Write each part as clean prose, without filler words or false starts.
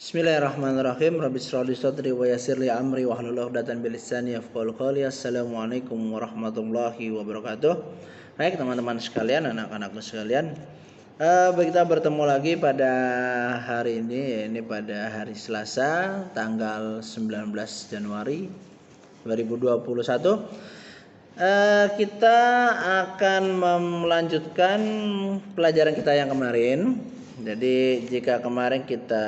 Bismillahirrahmanirrahim. Rabbi shrah li sadri wa yassir li amri wahlul 'uqdatam min lisani yafqahu qawli. Assalamualaikum warahmatullahi wabarakatuh. Baik teman-teman sekalian, anak-anakku sekalian, kita bertemu lagi pada hari ini pada hari Selasa tanggal 19 Januari 2021. Kita akan melanjutkan pelajaran kita yang kemarin. Jadi jika kemarin kita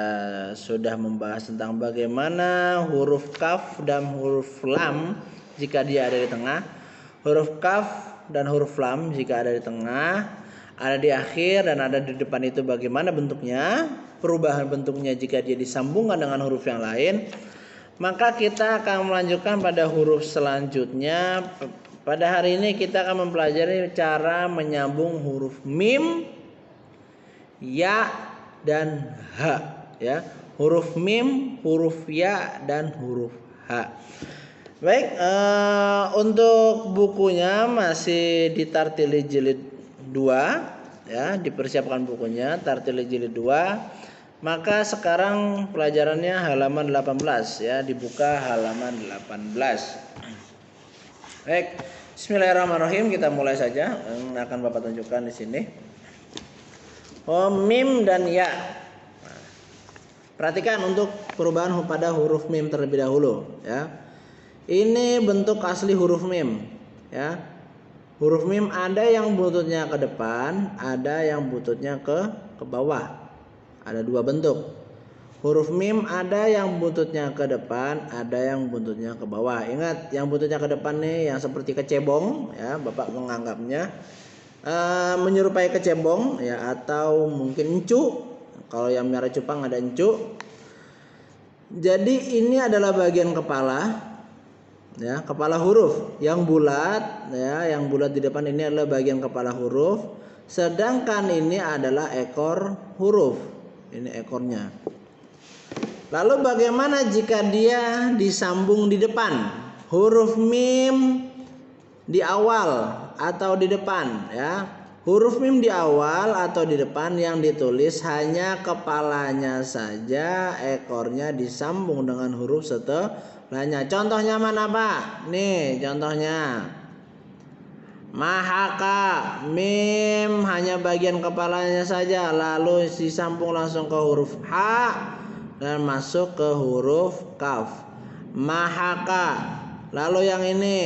sudah membahas tentang bagaimana huruf kaf dan huruf lam jika dia ada di tengah, huruf kaf dan huruf lam jika ada di tengah, ada di akhir dan ada di depan, itu bagaimana bentuknya, perubahan bentuknya jika dia disambungkan dengan huruf yang lain, maka kita akan melanjutkan pada huruf selanjutnya. Pada hari ini kita akan mempelajari cara menyambung huruf mim, ya dan h, ya, huruf mim, huruf ya dan huruf h. Baik, untuk bukunya masih di Tartili jilid 2, ya, dipersiapkan bukunya Tartili jilid 2. Maka sekarang pelajarannya halaman 18, ya, dibuka halaman 18. Baik, bismillahirrahmanirrahim, kita mulai saja. Akan Bapak tunjukkan di sini. Mim dan ya. Perhatikan untuk perubahan pada huruf mim terlebih dahulu, ya. Ini bentuk asli huruf mim, ya. Huruf mim ada yang buntutnya ke depan, ada yang buntutnya ke bawah. Ada dua bentuk. Huruf mim ada yang buntutnya ke depan, ada yang buntutnya ke bawah. Ingat, yang buntutnya ke depan nih yang seperti kecebong, ya, Bapak menganggapnya menyerupai kecebong, ya, atau mungkin encu. Kalau yang merah cupang ada encu. Jadi ini adalah bagian kepala, ya, kepala huruf yang bulat, ya, yang bulat di depan ini adalah bagian kepala huruf. Sedangkan ini adalah ekor huruf. Ini ekornya. Lalu bagaimana jika dia disambung di depan? Huruf mim di awal atau di depan, ya. Huruf mim di awal atau di depan yang ditulis hanya kepalanya saja, ekornya disambung dengan huruf setelahnya. Contohnya mana, Pak? Nih contohnya. Mahaka, mim hanya bagian kepalanya saja, lalu disambung langsung ke huruf H dan masuk ke huruf kaf. Mahaka. Lalu yang ini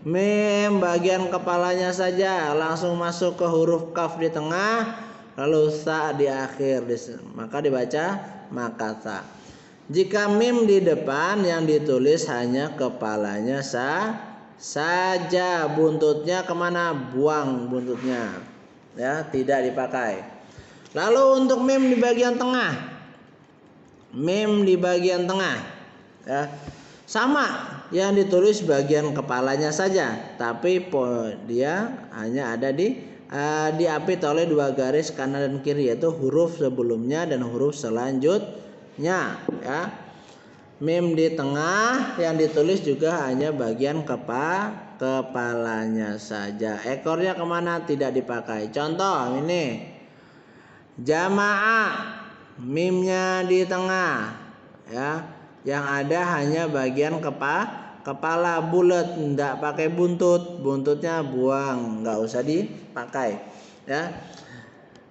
mim bagian kepalanya saja, langsung masuk ke huruf kaf di tengah, lalu sa di akhir, maka dibaca makasa. Jika mim di depan yang ditulis hanya kepalanya saja, buntutnya kemana? Buang buntutnya, ya, tidak dipakai. Lalu untuk mim di bagian tengah, mim di bagian tengah, ya, sama, yang ditulis bagian kepalanya saja, tapi dia hanya ada diapit oleh dua garis kanan dan kiri, yaitu huruf sebelumnya dan huruf selanjutnya, ya. Mim di tengah yang ditulis juga hanya bagian kepalanya saja, ekornya kemana? Tidak dipakai. Contoh ini jamaah, mimnya di tengah, ya, yang ada hanya bagian kepala bulat, tidak pakai buntut, buntutnya buang, nggak usah dipakai, ya.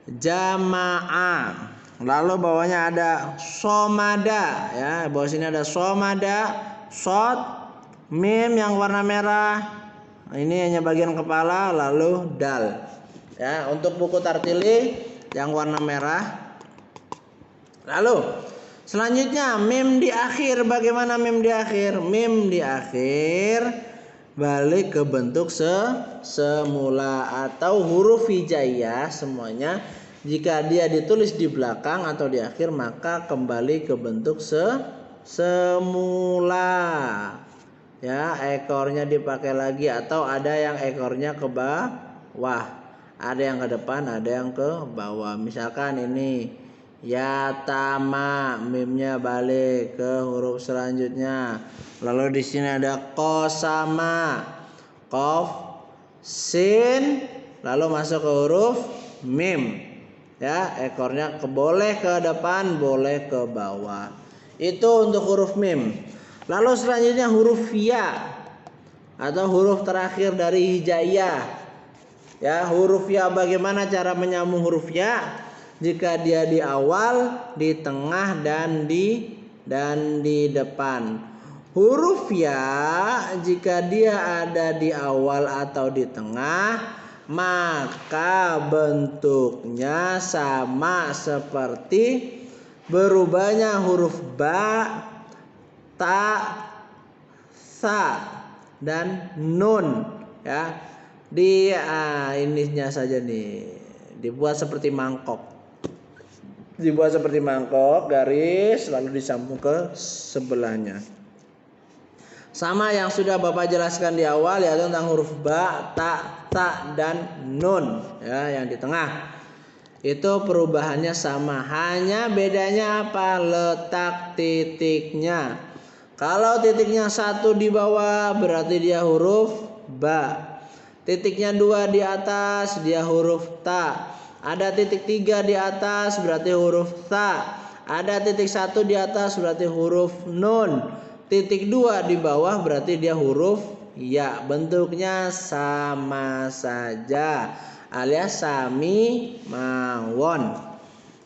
Jamaah. Lalu bawahnya ada somada, ya, bawah sini ada somada, sod, mim yang warna merah, ini hanya bagian kepala, lalu dal, ya. Untuk buku Tartili yang warna merah. Lalu selanjutnya mim di akhir. Bagaimana mim di akhir? Mim di akhir balik ke bentuk semula atau huruf hijaiyah semuanya. Jika dia ditulis di belakang atau di akhir, maka kembali ke bentuk semula, ya. Ekornya dipakai lagi atau ada yang ekornya ke bawah, ada yang ke depan, ada yang ke bawah. Misalkan ini yatama, mimnya balik ke huruf selanjutnya. Lalu di sini ada kosama, kof, sin, lalu masuk ke huruf mim, Ya, ekornya boleh ke depan, boleh ke bawah. Itu untuk huruf mim. Lalu selanjutnya huruf ya atau huruf terakhir dari hijaiyah. Ya, huruf ya, bagaimana cara menyambung huruf ya? Jika dia di awal, di tengah dan di depan. Huruf ya jika dia ada di awal atau di tengah, maka bentuknya sama seperti berubahnya huruf ba, ta, sa dan nun, ya. Ininya saja nih, dibuat seperti mangkok. Dibuat seperti mangkok, garis lalu disambung ke sebelahnya. Sama yang sudah Bapak jelaskan di awal, yaitu tentang huruf ba, ta dan nun, ya, yang di tengah. Itu perubahannya sama, hanya bedanya apa? Letak titiknya. Kalau titiknya 1 di bawah berarti dia huruf ba. Titiknya 2 di atas dia huruf ta. Ada titik 3 di atas berarti huruf ta. Ada titik 1 di atas berarti huruf nun. Titik 2 di bawah berarti dia huruf ya. Bentuknya sama saja, alias sami mawon.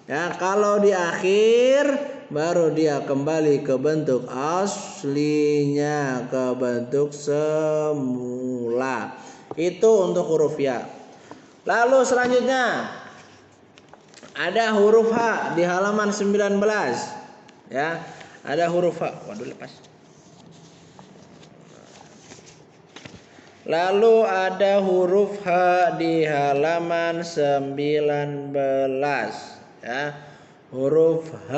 Ya, kalau di akhir baru dia kembali ke bentuk aslinya, ke bentuk semula. Itu untuk huruf ya. Lalu selanjutnya ada huruf H di halaman 19. Ya, ada huruf H. Waduh, lepas. Lalu ada huruf H di halaman 19. Ya, huruf H.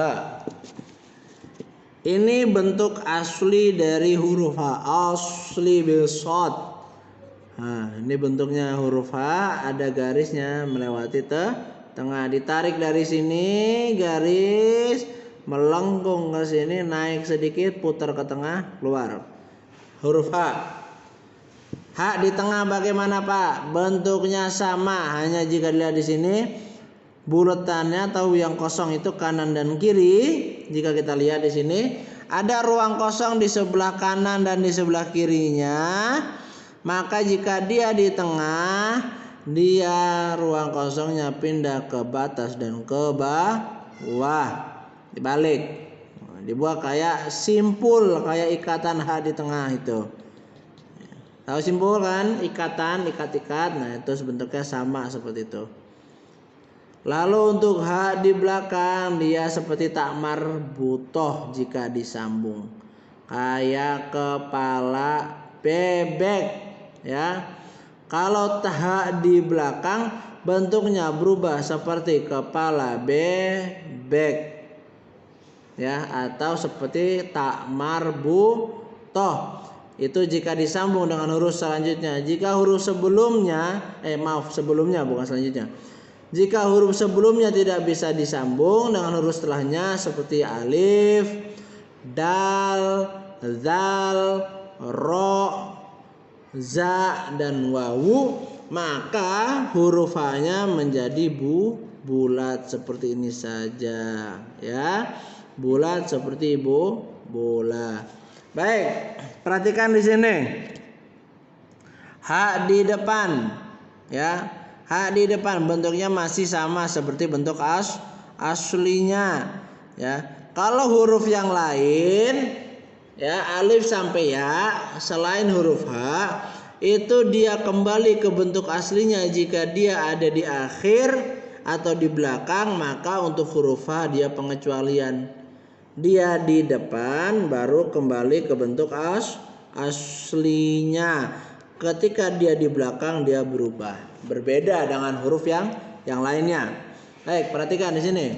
Ini bentuk asli dari huruf H, asli bilsod. Nah, ini bentuknya huruf H, ada garisnya melewati tengah. Ditarik dari sini, garis melengkung ke sini, naik sedikit, putar ke tengah, keluar. Huruf H. H di tengah bagaimana, Pak? Bentuknya sama, hanya jika dilihat di sini bulatannya atau yang kosong itu kanan dan kiri. Jika kita lihat di sini ada ruang kosong di sebelah kanan dan di sebelah kirinya. Maka jika dia di tengah, dia ruang kosongnya pindah ke batas dan ke bawah, dibalik, dibuat kayak simpul, kayak ikatan H di tengah itu. Tahu simpul kan? Ikatan, ikat-ikat. Nah, itu bentuknya sama seperti itu. Lalu untuk H di belakang, dia seperti tak marbutoh jika disambung, kayak kepala bebek. Ya, kalau H di belakang bentuknya berubah seperti kepala bebek, ya, atau seperti tak marbutoh. Itu jika disambung dengan huruf selanjutnya. Jika huruf sebelumnya, sebelumnya bukan selanjutnya. Jika huruf sebelumnya tidak bisa disambung dengan huruf setelahnya seperti alif, dal, zal, ro, za dan wawu, maka huruf H-nya menjadi bulat seperti ini saja, ya. Bulat seperti bola. Baik, perhatikan di sini. H di depan, ya. H di depan bentuknya masih sama seperti bentuk aslinya, ya. Kalau huruf yang lain, ya, alif sampai ya, selain huruf H, itu dia kembali ke bentuk aslinya jika dia ada di akhir atau di belakang. Maka untuk huruf H dia pengecualian. Dia di depan baru kembali ke bentuk aslinya. Ketika dia di belakang dia berubah, berbeda dengan huruf yang lainnya. Baik, perhatikan di sini.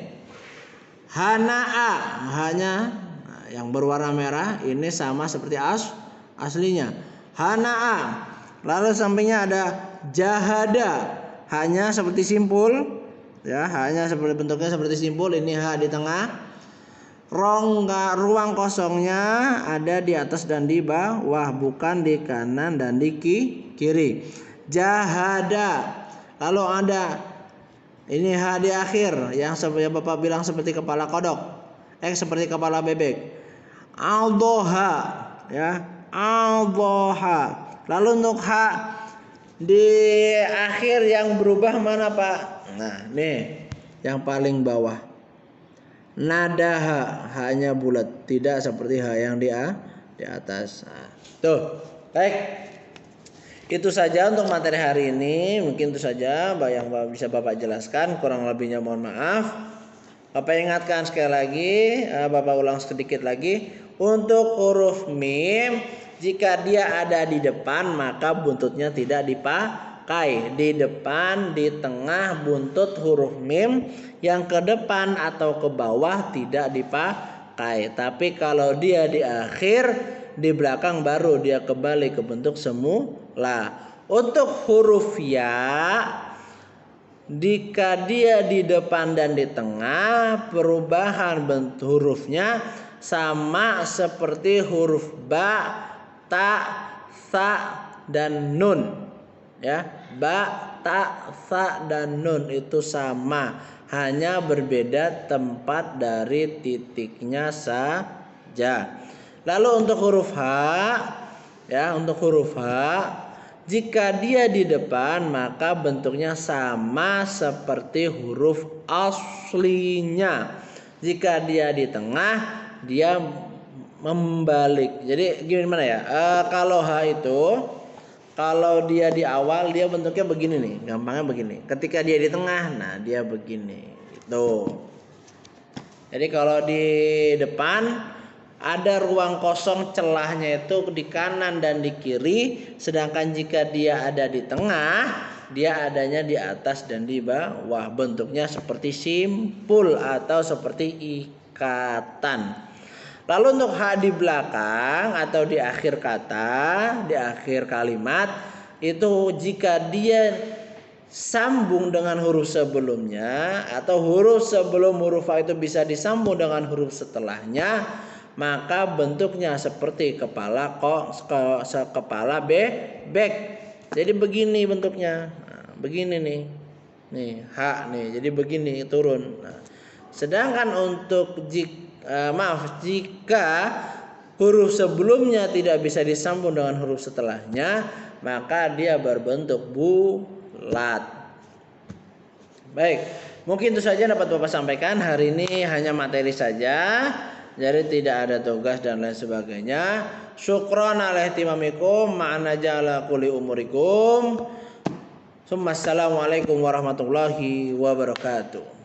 Hana'a, hanya yang berwarna merah ini sama seperti aslinya. Hana'a. Lalu sampingnya ada jahada, hanya seperti simpul, ya, hanya seperti bentuknya seperti simpul. Ini H di tengah. Ruang kosongnya ada di atas dan di bawah, bukan di kanan dan di kiri. Jahada. Lalu ada Ini ha di akhir yang seperti Bapak bilang seperti kepala kodok. Seperti kepala bebek. Al-doha, ya. Al-doha. Lalu untuk ha di akhir yang berubah mana, Pak? Nah, nih yang paling bawah. Nada hanya bulat, tidak seperti ha yang di atas. Nah, tuh. Baik. Itu saja untuk materi hari ini. Mungkin itu saja yang bisa Bapak jelaskan. Kurang lebihnya mohon maaf. Bapak ingatkan sekali lagi, Bapak ulang sedikit lagi. Untuk huruf mim, jika dia ada di depan maka buntutnya tidak dipakai. Di depan, di tengah buntut huruf mim, yang ke depan atau ke bawah tidak dipakai. Tapi kalau dia di akhir, di belakang baru dia kembali ke bentuk semula. Untuk huruf ya, jika dia di depan dan di tengah, perubahan bentuk hurufnya sama seperti huruf ba, ta, sa, dan nun. Ya, ba, ta, sa, dan nun itu sama, hanya berbeda tempat dari titiknya saja. Lalu untuk huruf H, ya, untuk huruf H, jika dia di depan maka bentuknya sama seperti huruf aslinya. Jika dia di tengah, dia membalik. Jadi gimana ya? Kalau H itu, kalau dia di awal dia bentuknya begini nih, gampangnya begini. Ketika dia di tengah, nah dia begini. Itu. Jadi kalau di depan ada ruang kosong, celahnya itu di kanan dan di kiri. Sedangkan jika dia ada di tengah, dia adanya di atas dan di bawah. Bentuknya seperti simpul atau seperti ikatan. Lalu untuk H di belakang atau di akhir kata, di akhir kalimat, itu jika dia sambung dengan huruf sebelumnya atau huruf sebelum huruf A itu bisa disambung dengan huruf setelahnya, maka bentuknya seperti kepala bebek. Jadi begini bentuknya. Nah, begini nih. Nih, H nih. Jadi begini turun. Nah, sedangkan untuk jika huruf sebelumnya tidak bisa disambung dengan huruf setelahnya, maka dia berbentuk bulat. Baik, mungkin itu saja dapat Bapak sampaikan. Hari ini hanya materi saja, jadi tidak ada tugas dan lain sebagainya. Syukron ala ihtimamikum ma'ana ja'ala kuli umurikum. Assalamualaikum warahmatullahi wabarakatuh.